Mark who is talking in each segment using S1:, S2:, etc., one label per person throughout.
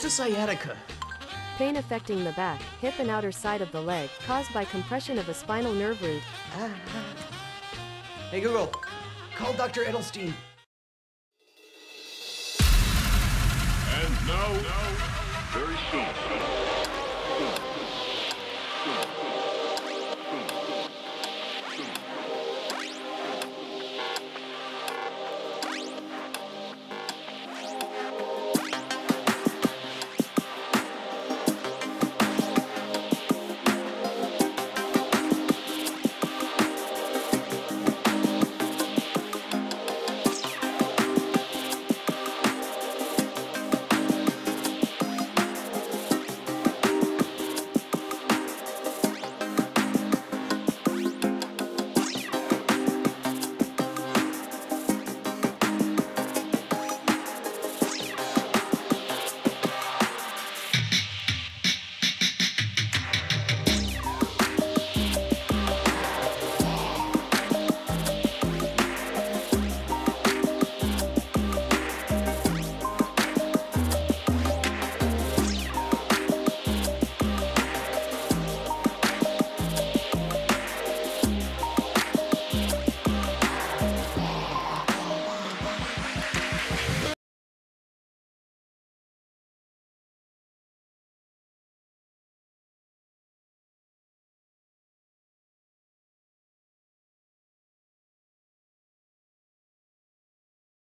S1: What's a sciatica?
S2: Pain affecting the back, hip and outer side of the leg, caused by compression of a spinal nerve root.
S1: Hey Google, call Dr. Edelstein.
S3: And now, very soon.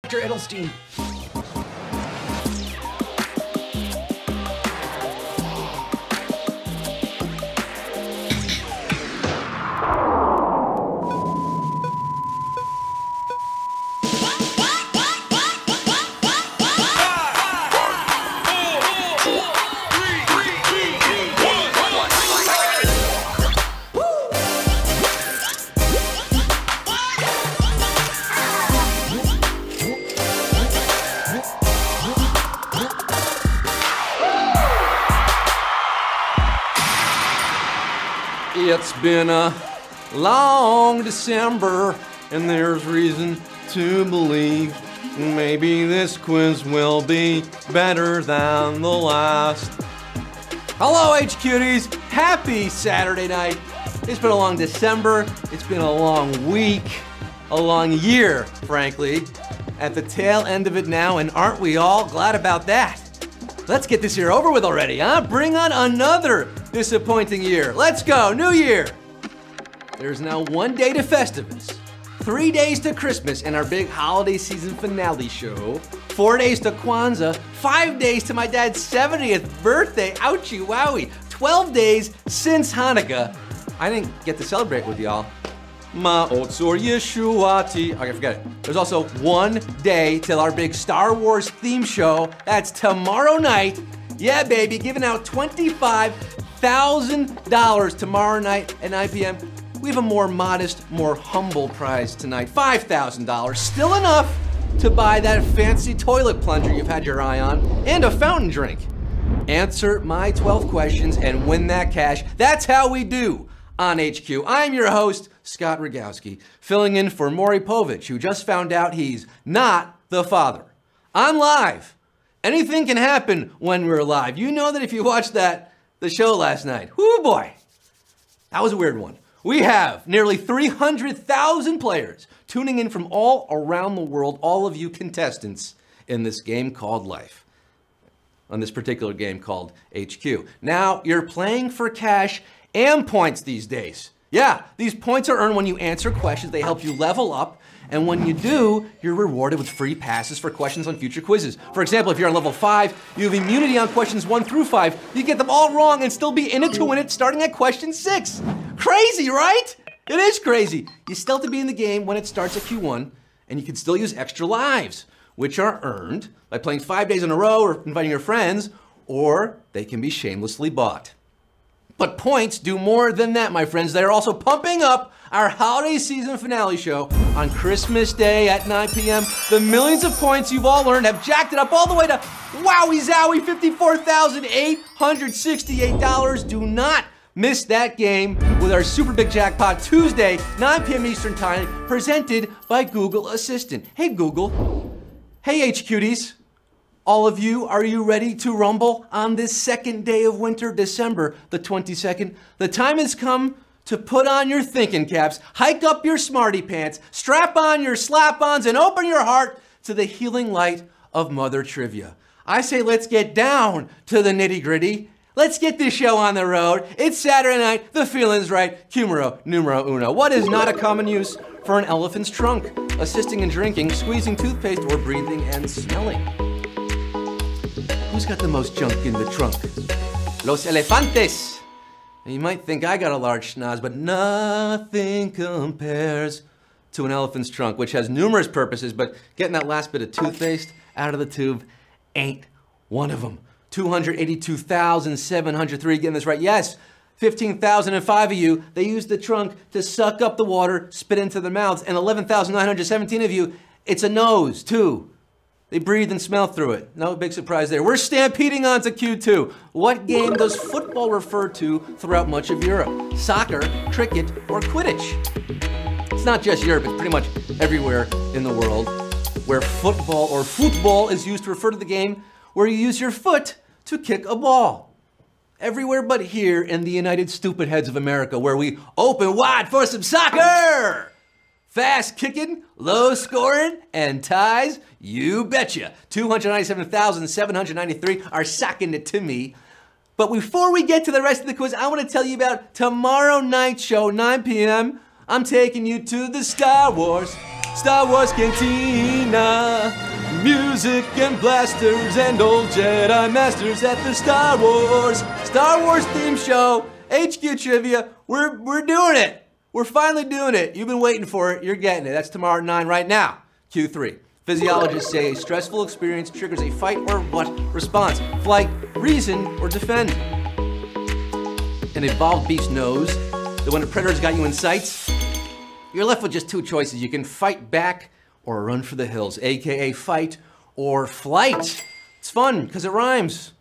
S1: Dr. Edelstein.
S4: It's been a long December, and there's reason to believe maybe this quiz will be better than the last. Hello, H-Cuties! Happy Saturday night. It's been a long December. It's been a long week, a long year, frankly. At the tail end of it now, and aren't we all glad about that? Let's get this year over with already, huh? Bring on another disappointing year. Let's go, New Year! There's now 1 day to Festivus, 3 days to Christmas and our big holiday season finale show, 4 days to Kwanzaa, 5 days to my dad's 70th birthday, ouchie wowie, 12 days since Hanukkah. I didn't get to celebrate with y'all. Ma'otzor Yeshuati. Okay, forget it. There's also 1 day till our big Star Wars theme show. That's tomorrow night. Yeah, baby, giving out $25,000 tomorrow night at 9 p.m. We have a more modest, more humble prize tonight, $5,000. Still enough to buy that fancy toilet plunger you've had your eye on and a fountain drink. Answer my 12 questions and win that cash. That's how we do on HQ. I'm your host, Scott Rogowsky, filling in for Maury Povich, who just found out he's not the father. I'm live. Anything can happen when we're live. You know that if you watched the show last night. Whoo boy, that was a weird one. We have nearly 300,000 players tuning in from all around the world, all of you contestants in this game called life. On this particular game called HQ. Now, you're playing for cash and points these days. Yeah, these points are earned when you answer questions. They help you level up. And when you do, you're rewarded with free passes for questions on future quizzes. For example, if you're on level 5, you have immunity on questions 1 through 5. You get them all wrong and still be in it to win it starting at question 6. Crazy, right? It is crazy. You still have to be in the game when it starts at Q1, and you can still use extra lives, which are earned by playing 5 days in a row or inviting your friends, or they can be shamelessly bought. But points do more than that, my friends. They're also pumping up our holiday season finale show on Christmas Day at 9 p.m. The millions of points you've all earned have jacked it up all the way to wowie zowie $54,868. Do not miss that game with our Super Big Jackpot Tuesday, 9 p.m. Eastern Time, presented by Google Assistant. Hey Google, hey HQties, All of you, are you ready to rumble on this second day of winter, December the 22nd? The time has come to put on your thinking caps, hike up your smarty pants, strap on your slap-ons, and open your heart to the healing light of Mother Trivia. I say let's get down to the nitty-gritty. Let's get this show on the road. It's Saturday night, the feeling's right, Cumero numero uno. What is not a common use for an elephant's trunk? Assisting in drinking, squeezing toothpaste, or breathing and smelling. Who's got the most junk in the trunk? Los elefantes. And you might think I got a large schnoz, but nothing compares to an elephant's trunk, which has numerous purposes, but getting that last bit of toothpaste out of the tube ain't one of them. 282,703, getting this right, yes. 15,005 of you, they used the trunk to suck up the water, spit into their mouths, and 11,917 of you, it's a nose, too. They breathe and smell through it. No big surprise there. We're stampeding on to Q2. What game does football refer to throughout much of Europe? Soccer, cricket, or Quidditch? It's not just Europe, it's pretty much everywhere in the world where football or football is used to refer to the game where you use your foot to kick a ball. Everywhere but here in the United Stupid Heads of America, where we open wide for some soccer! Fast kicking, low scoring, and ties, you betcha. 297,793 are socking it to me. But before we get to the rest of the quiz, I want to tell you about tomorrow night's show, 9 p.m. I'm taking you to the Star Wars Cantina. Music and blasters and old Jedi Masters at the Star Wars theme show. HQ Trivia, we're doing it. We're finally doing it. You've been waiting for it. You're getting it. That's tomorrow at 9 right now. Q3. Physiologists say a stressful experience triggers a fight or what response? Flight, reason, or defend? An evolved beast knows that when a predator's got you in sights, you're left with just two choices. You can fight back or run for the hills, aka fight or flight. It's fun because it rhymes.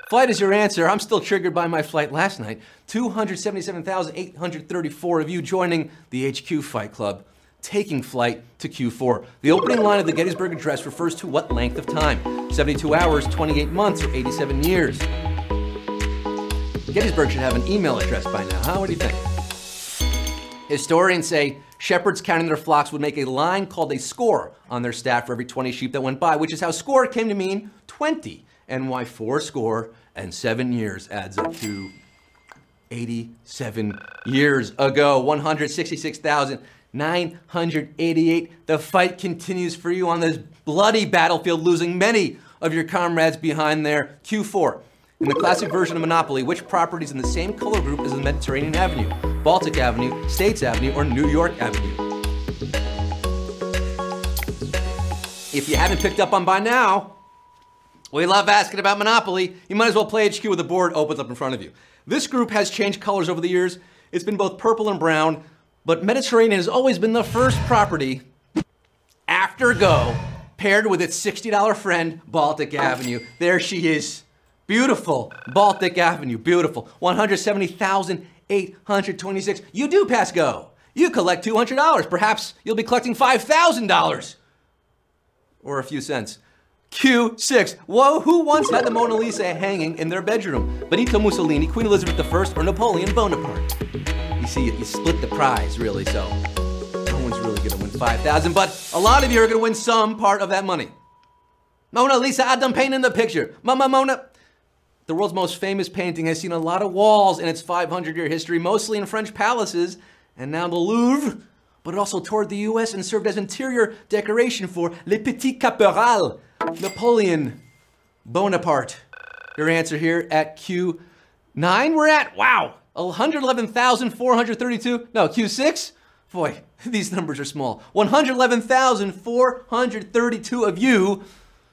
S4: Flight is your answer. I'm still triggered by my flight last night. 277,834 of you joining the HQ Fight Club, taking flight to Q4. The opening line of the Gettysburg Address refers to what length of time? 72 hours, 28 months, or 87 years? Gettysburg should have an email address by now, huh? What do you think? Historians say shepherds counting their flocks would make a line called a score on their staff for every 20 sheep that went by, which is how score came to mean 20, and why 4 years adds up to 87 years ago. 166,988. The fight continues for you on this bloody battlefield, losing many of your comrades behind there. Q4. In the classic version of Monopoly, which property is in the same color group as the Mediterranean Avenue? Baltic Avenue, States Avenue, or New York Avenue? If you haven't picked up on by now, we love asking about Monopoly. You might as well play HQ with the board opens up in front of you. This group has changed colors over the years. It's been both purple and brown, but Mediterranean has always been the first property after Go, paired with its $60 friend, Baltic Avenue. There she is. Beautiful. Baltic Avenue, beautiful. 170,826. You do pass Go. You collect $200. Perhaps you'll be collecting $5,000. Or a few cents. Q6. Whoa, who once had the Mona Lisa hanging in their bedroom? Benito Mussolini, Queen Elizabeth I, or Napoleon Bonaparte? You see, you split the prize, really, so no one's really gonna win $5,000, but a lot of you are gonna win some part of that money. Mona Lisa, I done painting the picture. Mama Mona. The world's most famous painting has seen a lot of walls in its 500-year history, mostly in French palaces, and now the Louvre, but it also toured the US and served as interior decoration for Le Petit Caporal, Napoleon Bonaparte. Your answer here at Q9, we're at, wow, 111,432, no, Q6? Boy, these numbers are small. 111,432 of you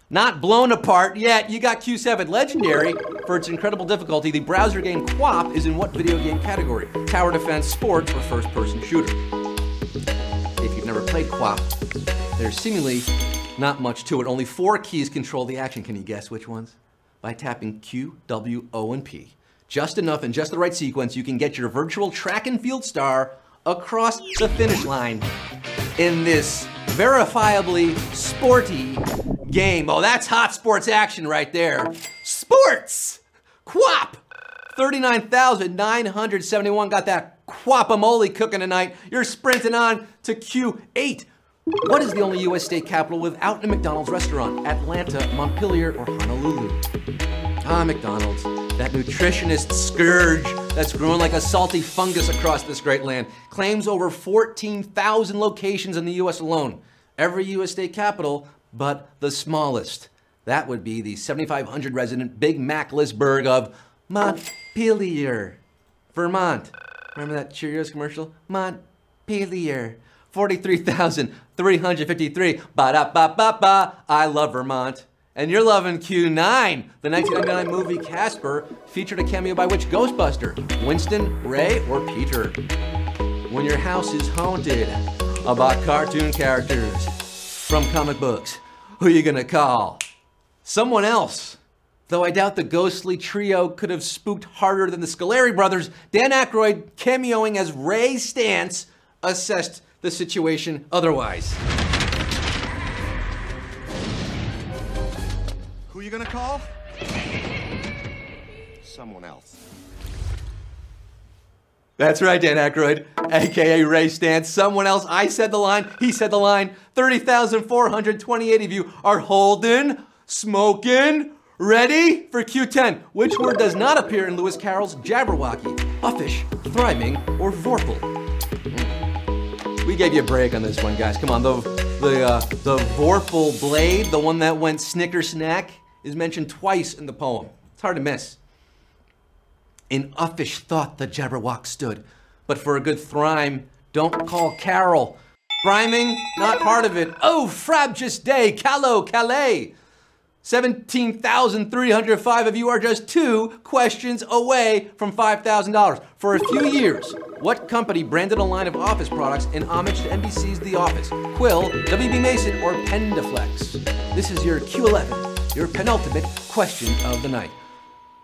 S4: not blown apart yet. You got Q7. Legendary for its incredible difficulty, the browser game QWOP is in what video game category? Tower defense, sports, or first-person shooter? If you've never played QWOP, there's seemingly not much to it. Only 4 keys control the action. Can you guess which ones? By tapping Q, W, O, and P. Just enough in just the right sequence, you can get your virtual track and field star across the finish line in this verifiably sporty game. Oh, that's hot sports action right there. Sports! Quap! 39,971 got that quapamole cooking tonight. You're sprinting on to Q8. What is the only U.S. state capital without a McDonald's restaurant? Atlanta, Montpelier, or Honolulu? Ah, McDonald's. That nutritionist scourge that's growing like a salty fungus across this great land claims over 14,000 locations in the U.S. alone. Every U.S. state capital, but the smallest. That would be the 7,500 resident Big Mac-Lisburg of Montpelier, Vermont. Remember that Cheerios commercial? Montpelier. 43,353. Ba-da-ba-ba-ba. I love Vermont. And you're loving Q9. The 1999 movie Casper featured a cameo by which Ghostbuster? Winston, Ray, or Peter? When your house is haunted about cartoon characters from comic books, who are you gonna call? Someone else. Though I doubt the ghostly trio could have spooked harder than the Scoleri brothers, Dan Aykroyd, cameoing as Ray Stantz, assessed the situation otherwise.
S5: Who you gonna call? Someone else.
S4: That's right, Dan Aykroyd, aka Ray Stantz. Someone else. I said the line, he said the line. 30,428 of you are holding, smoking, ready for Q10. Which word does not appear in Lewis Carroll's Jabberwocky? Uffish, thriving, or vorpal? We gave you a break on this one, guys. Come on, the vorpal blade, the one that went snicker snack, is mentioned twice in the poem. It's hard to miss. In uffish thought the Jabberwock stood, but for a good thrime, don't call Carol. Rhyming, not part of it. Oh, frabjous day, callow, Calais. 17,305 of you are just 2 questions away from $5,000. For a few years, what company branded a line of office products in homage to NBC's The Office? Quill, WB Mason, or Pendaflex? This is your Q11, your penultimate question of the night.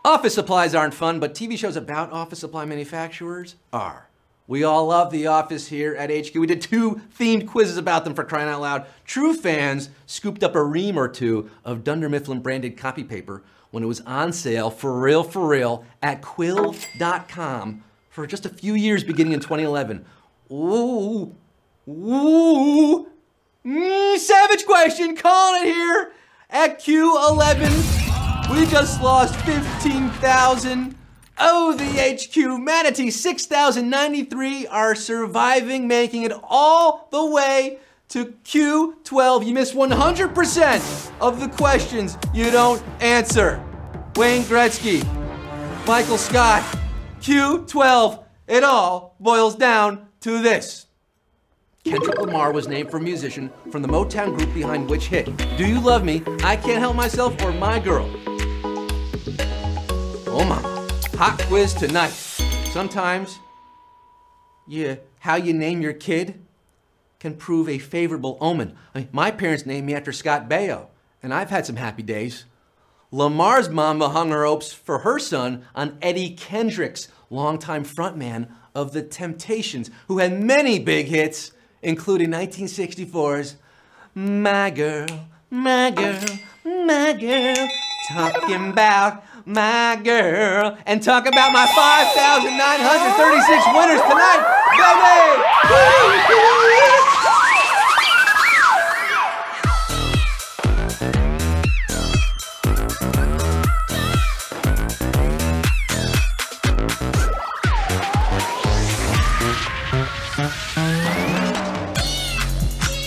S4: Office supplies aren't fun, but TV shows about office supply manufacturers are. We all love The Office here at HQ. We did 2 themed quizzes about them, for crying out loud. True fans scooped up a ream or 2 of Dunder Mifflin branded copy paper when it was on sale for real at quill.com for just a few years beginning in 2011. Ooh, savage question, calling it here at Q11. We just lost 15,000. Oh, the HQ Manatee, 6,093 are surviving, making it all the way to Q12. You miss 100% of the questions you don't answer. Wayne Gretzky, Michael Scott, Q12. It all boils down to this. Kendrick Lamar was named for a musician from the Motown group behind which hit? Do You Love Me, I Can't Help Myself, or My Girl? Oh, mama. Hot quiz tonight. Sometimes, how you name your kid can prove a favorable omen. I mean, my parents named me after Scott Baio, and I've had some happy days. Lamar's mama hung her hopes for her son on Eddie Kendricks, longtime frontman of The Temptations, who had many big hits, including 1964's My Girl, My Girl, My Girl, talking about my girl, and talk about my 5,936 winners tonight,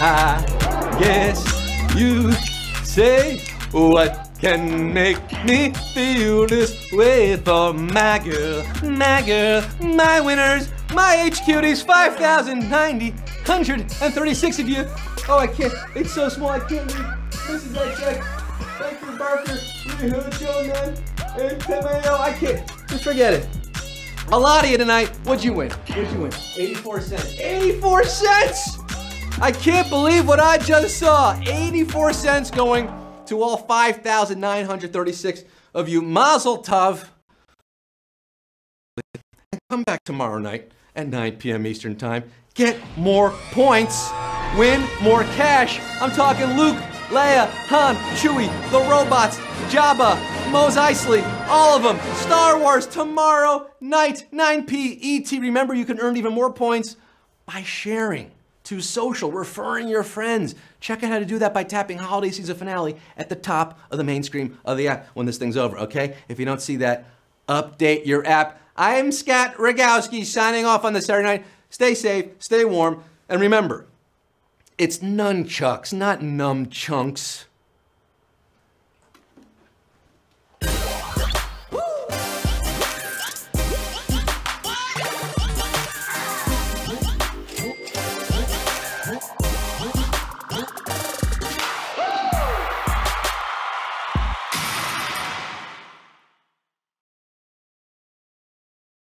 S4: I guess you say what can make me feel this way for my girl, my winners, my H-Cuties, 5,936 of you. Oh, I can't, it's so small, I can't read. This is that check. Thank you, Barker, Lee Hood, man, and Mayo. I can't, just forget it. A lot of you tonight, what'd you win? 84 cents. 84 cents! I can't believe what I just saw. 84 cents going to all 5,936 of you. Mazel tov. Come back tomorrow night at 9 p.m. Eastern Time. Get more points. Win more cash. I'm talking Luke Leia, Han, Chewie, the robots, Jabba, Mos Eisley, all of them. Star Wars tomorrow night, 9 p. ET. Remember, you can earn even more points by sharing to social, referring your friends. Check out how to do that by tapping Holiday Season Finale at the top of the main screen of the app when this thing's over, okay? If you don't see that, update your app. I'm Scott Rogowsky signing off on the Saturday night. Stay safe, stay warm, and remember, it's nunchucks, not numb chunks.